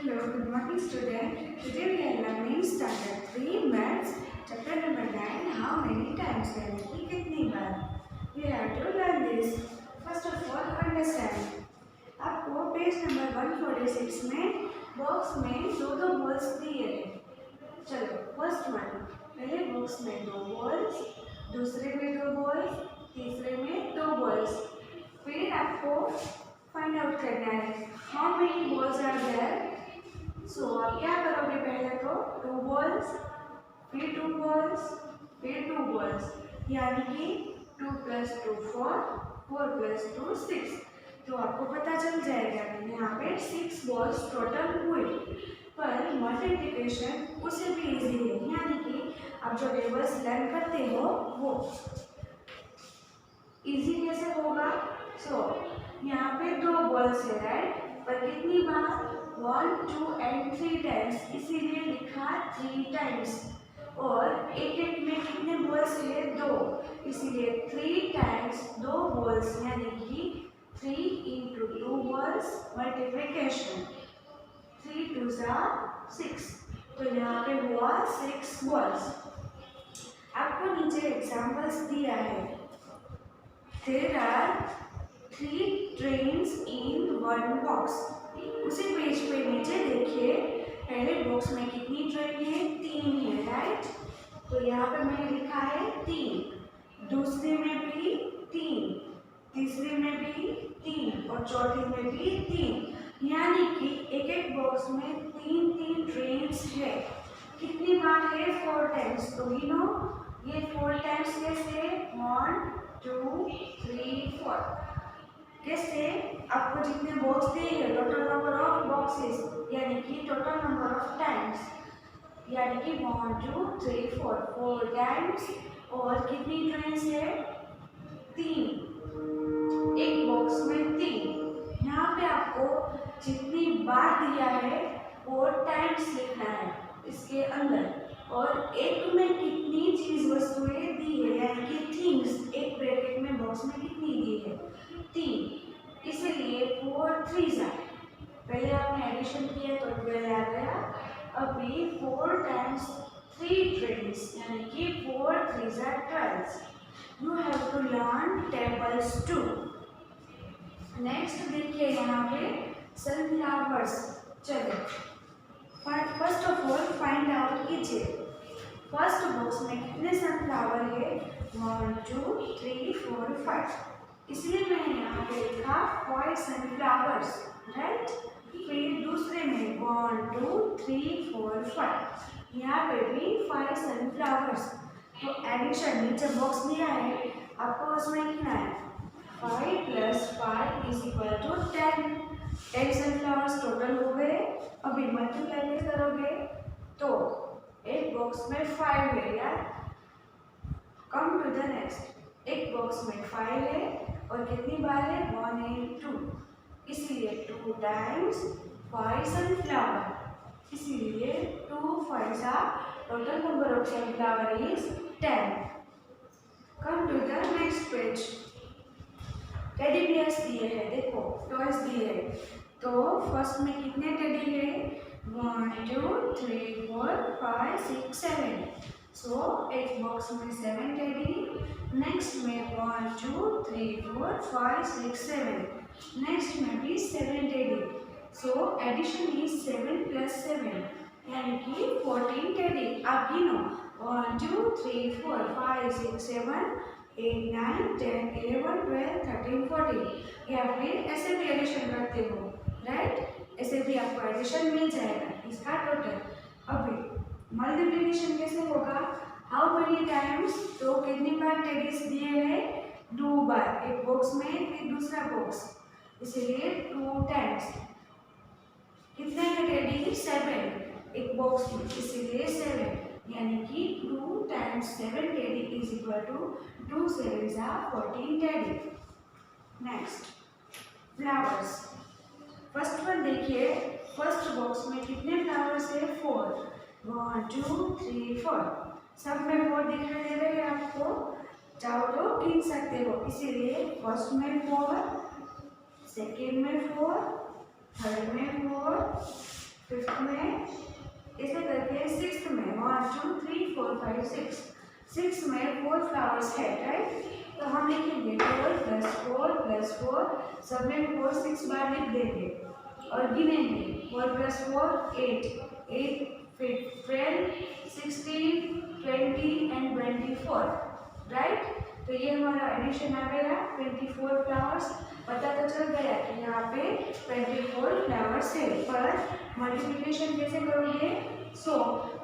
Hello, good morning student. Today we are learning standard 3 maths chapter number 9 how many times यानी कि कितनी बार. We have to learn this. First of all understand. आपको page number 146 में box में दो balls दिए हैं. चलो फर्स्ट वन, पहले बॉक्स में दो बॉल्स, दूसरे में दो बॉल्स, तीसरे में दो बॉल्स. फिर आपको फाइंड आउट करना है how many balls are there. So आप क्या करोगे, पहले तो टू बॉल्स, फिर टू बॉल्स, फिर टू बॉल्स, यानी कि 2 + 2 4, 4 + 2 6. तो आपको पता चल जाएगा कि यहाँ पे 6 बॉल्स टोटल हुए. पर मल्टीप्लिकेशन उससे भी इजी है, यानी कि आप जो टेबल्स लर्न करते हो वो इजी कैसे होगा. सो यहाँ पे दो बॉल्स है राइट, पर कितनी बार 1 2 and 3 टाइम्स, इसीलिए लिखा 3 टाइम्स. और एक एक में कितने बॉल्स है, दो, इसीलिए 3 टाइम्स दो बॉल्स, यानी कि 3 × 2 बॉल्स मल्टीप्लिकेशन 3 2 6. तो यहाँ पे हुआ 6 बॉल्स. आपको नीचे एग्जाम्पल्स दिया है. There are 3 trains in one box. उसी पेज पे नीचे देखिए, पहले बॉक्स में कितनी ट्रेन है, 3 है राइट. तो यहाँ पे मैंने लिखा है 3, दूसरे में भी 3, तीसरे में भी 3 और चौथे में भी 3, यानी कि एक एक बॉक्स में 3 ट्रेन्स है. कितनी बार है, 4 टाइम्स. तो यू नो ये 4 टाइम्स कैसे, 1 2 3 4. कैसे, आपको जितने बॉक्स दिए हैं टोटल नंबर ऑफ बॉक्सेस, यानी कि टोटल नंबर ऑफ टाइम्स, यानी कि 1 2 3 4 टाइम्स. और कितनी ट्रेन्स है, 3, एक बॉक्स में 3. यहाँ पे आपको जितनी बार दिया है वो टाइम्स लिखना है इसके अंदर. और एक में कितनी चीज वस्तुएं दी है, यानी कि थिंग्स, एक ब्रैकेट में बॉक्स में कितनी दी है, 3, इसलिए 4 3 are. पहले आपने एडिशन किया तो 12 आ गया. अभी 4 टाइम्स 3 ट्रेन्स, यानी कि 4 3 are 12. You have to learn tables too. Next देखिए यहाँ पे सनफ्लावर्स. चलो first of all find out कीजिए. फर्स्ट बॉक्स में कितने सनफ्लावर है, 1 2 3 4 5, इसलिए मैंने यहाँ पे लिखा 5 सनफ्लावर्स राइट. फिर दूसरे में 1 2 3 4 5, यहाँ पे भी 5 सनफ्लावर्स. तो एडिशन नीचे बॉक्स दिया है, आपको उसमें लिखना है 5 + 5 = 10. 10 सनफ्लावर्स टोटल हो गए. अभी मल्टीप्लाई करोगे तो एक बॉक्स में 5 है यार. कम टू द नेक्स्ट, एक बॉक्स में 5 है और कितनी बार है, 1 and 2, इसीलिए 2 टाइम्स 5 सनफ्लावर, इसीलिए 2 5 total number of sunflower is 10. Come to the next page. Teddy bears दिए हैं, देखो टॉयज दिए हैं. तो फर्स्ट में कितने टेडी है, 1 2 3 4 5 6 7. सो एक बॉक्स में 7 टेडी. नेक्स्ट में 1 2 3 4 5 6 7. नेक्स्ट में भी 7 टेडी. सो एडिशन इज 7 + 7, यानी कि 14 टेडी. आप गिनो 1 2 3 4 5 6 7 8 9 10 11 12 13 14. या फिर ऐसे भी एडिशन करते हो राइट, ऐसे भी आपको एडिशन मिल जाएगा इसका टोटल. अभी मल्टीप्लिकेशन कैसे होगा, हाउ मेनी टाइम्स, तो कितनी बार टेडीज दिए हैं, 2 बार, एक बॉक्स में फिर दूसरा बॉक्स, इसीलिए 2 टाइम्स. कितने हैं टेडी, 7, एक बॉक्स में, इसीलिए 7, यानी कि 2 times 7 teddy = 2 7s are 14 teddy. Next flowers. First one देखिए, फर्स्ट बॉक्स में कितने फ्लावर्स है, 4, 1 2 3 4. सब में 4 दिखाई दे रहे हैं आपको, चाहो तो गिन सकते हो. इसीलिए फर्स्ट में 4, सेकेंड में 4, थर्ड में 4, फिफ्थ में इसे करके सिक्स्थ में 1 2 3 4 5 6 सिक्स में 4 फ्लावर्स है, राइट। तो हम लिखेंगे 4 + 4 + 4, सब में 4 6 बार लिख देंगे और गिनेंगे 4 + 4 8 8 फिर 12 16 20 एंड 24, राइट। तो ये हमारा एडिशन आ गया 24 फ्लावर्स। पता तो चल गया कि यहाँ पे 24 फ्लावर्स है, पर मल्टीप्लिकेशन कैसे करोगे? सो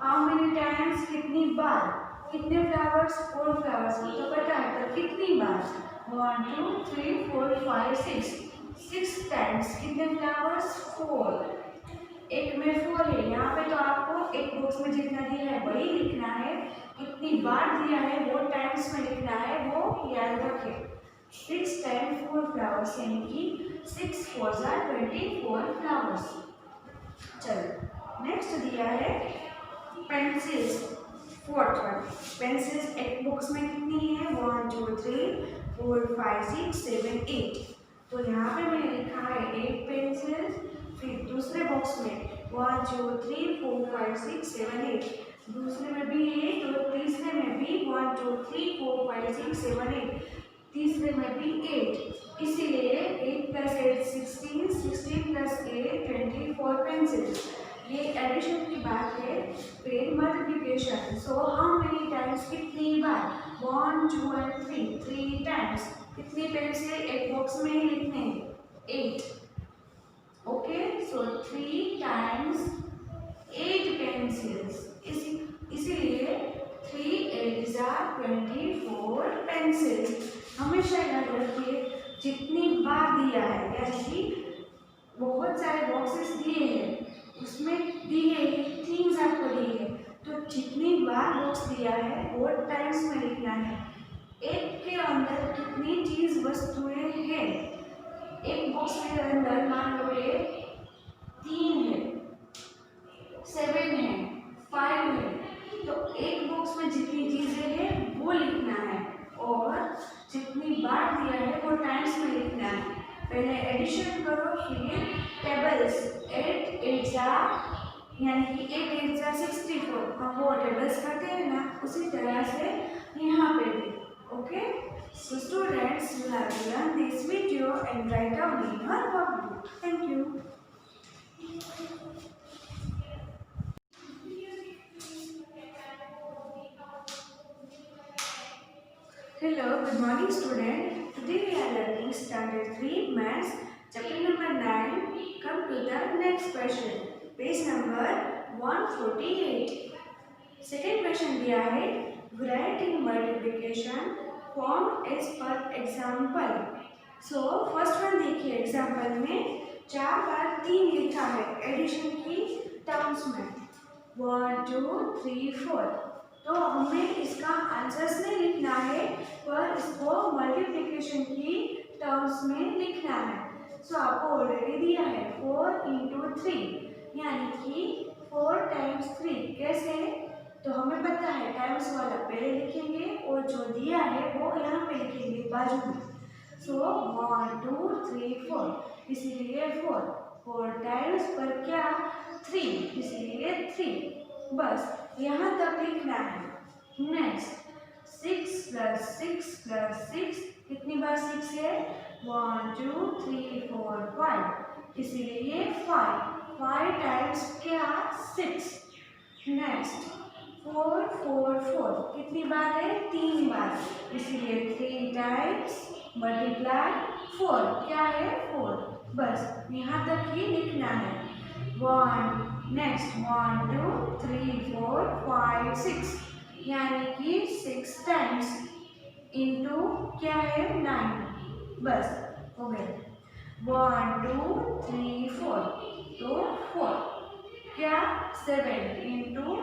हाउ मेनी टाइम्स, कितनी बार, कितने फ्लावर्स, 4 फ्लावर्स हो तो पता है, पर कितनी बार 1 2 3 4 5 6 6 टाइम्स कितने फ्लावर्स 4, एक में 4 है यहाँ पे, तो आपको एक बॉक्स में जितना दिया है वही लिखना है, कितनी बार दिया है वो टाइम्स में लिखना है, वो याद रखें। 6 टाइम्स 4 फ्लावर्स यानी कि 6 4 24 फ्लावर्स। चलो नेक्स्ट दिया है पेंसिल्स, फोर्थ वन। पेंसिल्स एक बॉक्स में कितनी है 1 2 3 4 5 6 7 8, तो यहाँ पे मैंने लिखा है 8 पेंसिल्स। फिर दूसरे बॉक्स में 1 2 3 4 5 6 7 8, दूसरे में भी 8 और तीसरे में भी 1 2 3 4 5 6 7 8, तीसरे में भी 8, इसीलिए 8 + 8 16 16 + 8 24 पेंसिल्स। ये एडिशन की बात है। फिर multiplication, so how many times, कितनी बार 1 2 एंड 3 टाइम्स, कितनी पेंसिल एक बॉक्स में ही लिखने 8, ओके। सो 3 टाइम्स 8 पेंसिल्स, इसीलिए 3 8 24 पेंसिल्स। हमेशा याद रखिए जितनी बार दिया है, यानी कि बहुत सारे बॉक्सेस दिए हैं उसमें दिए थिंग्स आपको दिए हैं, तो जितनी बार बॉक्स दिया है वो टाइम्स में लिखना है। एक के अंदर कितनी चीज वस्तुएं हैं, एक बॉक्स के अंदर मान लो 3 है, 7 है, 5 है, तो एक बॉक्स में जितनी चीजें हैं वो लिखना है और जितनी बार दिया है वो टाइम्स में लिखना है। पहले एडिशन करो, फिर टेबल्स 8 8 यानी कि 8 8 64, हम वो टेबल्स करते हैं ना, उसी तरह से यहाँ पे भी, okay. So students, you have learn this video and write down in your workbook. Thank you. Hello, good morning student. Today we are learning standard 3 maths, chapter number 9. Come to the next question. Page number 148. Second question दिया है, write in multiplication form as per example. So first one देखिए, example में 4 बार 3 लिखा है addition की terms में 1 2 3 4, तो हमें इसका आंसर्स नहीं लिखना है, पर इसको मल्टीप्लिकेशन की टर्म्स में लिखना है। सो आपको ऑलरेडी दिया है 4 × 3 यानी कि 4 टाइम्स 3, कैसे? तो हमें पता है टाइम्स वाला पहले लिखेंगे और जो दिया है वो यहाँ पे लिखेंगे बाजू में। सो 1 2 3 4, इसीलिए 4 टाइम्स पर क्या 3, इसीलिए 3, बस यहाँ तक लिखना है। नेक्स्ट 6 + 6 + 6, कितनी बार 6 है 1 2 3 4 5, इसीलिए 5 टाइम्स क्या 6। नेक्स्ट 4 4 4, कितनी बार है 3 बार, इसीलिए 3 टाइम्स मल्टीप्लाई 4, क्या है 4, बस यहाँ तक ही लिखना है। 1 नेक्स्ट 1 2 3 4 5 6, यानी कि 6 टाइम्स इंटू क्या है 9, बस हो गए। 1 2 3 4, तो 4 क्या 7 इंटू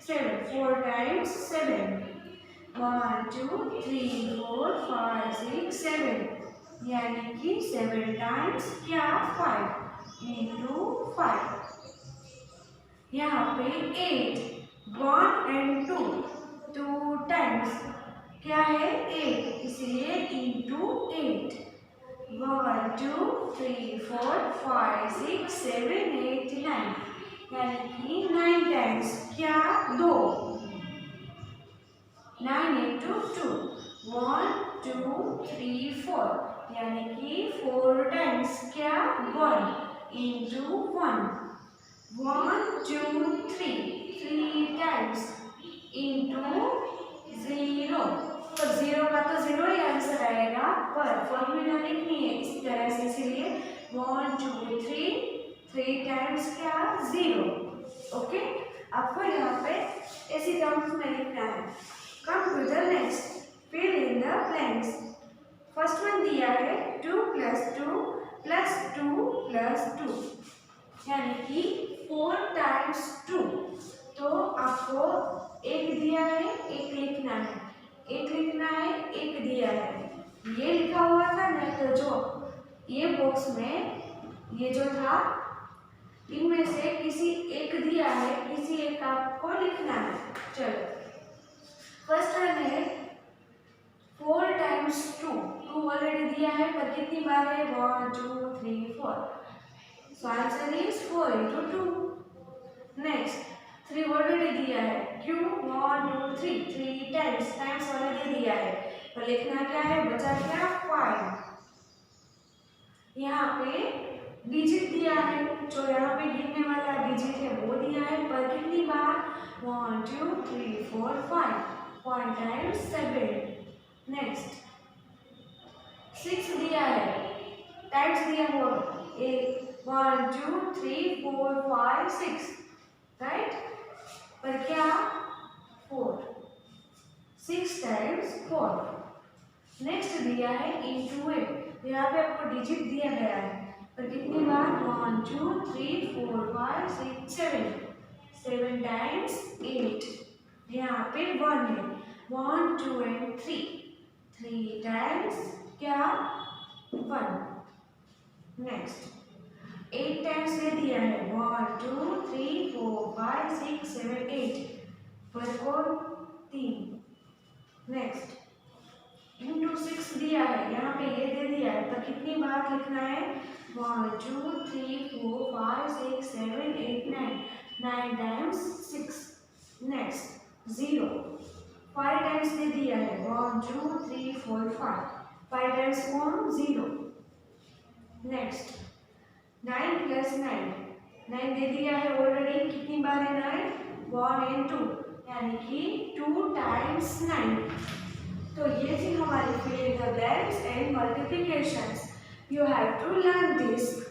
7, 4 टाइम्स 7, 1 2 3 4 5 6 7, यानी कि 7 टाइम्स क्या 5 इंटू 5। यहाँ पे 8 1 एंड 2 टाइम्स क्या है 8, इसलिए इंटू 8। 1 2 3 4 5 6 7 8 9, यानी कि 9 टाइम्स क्या 2, 9 into 2 1 2 3 4 यानी कि 4 टाइम्स क्या 1 into 1 1 2 3 टाइम्स into 0। तो 0 का तो 0 ही आंसर आएगा, पर फॉर्मूला लिखनी है इस तरह से, इसलिए 1 2 3 टाइम्स क्या 0। ओके, आपको यहाँ पे ऐसी टर्म्स में लिखना है। Come to the next, fill in the blanks. First one दिया है 2 + 2 + 2 + 2 यानी कि 4 टाइम्स 2। तो आपको एक दिया है, एक लिखना है, एक लिखना है, एक दिया है। ये लिखा हुआ था ना, तो जो ये बॉक्स में ये जो था इनमें से किसी एक दिया है, किसी एक आपको लिखना है। चलो, फर्स्ट वन है 4 टाइम्स 2। 2 ऑलरेडी दिया है, पर कितनी बार है 1 2 3 4। So answer is 4 into 2। Next 3 already दिया है, क्यों 1 2 3 टाइम्स, टाइम्स ऑलरेडी दिया है, पर लिखना क्या है, बचा क्या 5। यहाँ पे डिजिट दिया है, जो यहाँ पे गिनने वाला डिजिट है वो दिया है, पर कितनी बार 1 2 3 4 5 टाइम्स 7। नेक्स्ट 6 दिया है, टाइम्स दिया हो 1 2 3 4 5 6, राइट, पर क्या 4, 6 टाइम्स 4। नेक्स्ट दिया है इंटू 8, यहाँ पे आपको डिजिट दिया गया है, पर कितनी बार 1 2 3 4 5 6 7 टाइम्स 8। यहाँ पे 1 है, 1 2 and 3 टाइम्स क्या 1। नेक्स्ट 8 टाइम्स दे दिया है, 1 2 3 4 5 6 7 8, पर कौन 3। नेक्स्ट इंटू 6 दिया है, यहाँ पे ये दे दिया है, पर कितनी बार लिखना है 1 2 3 4 5 6 7 8 9 टाइम्स 6। नेक्स्ट 0 5 टाइम्स दे दिया है, 1 2 3 4 5 टाइम्स 1 0। नेक्स्ट 9 + 9 दे दिया है ऑलरेडी, कितनी बार है 9 1 and 2 यानी कि 2 टाइम्स 9। तो ये थी हमारी fill in the blanks and multiplications. You have to learn this.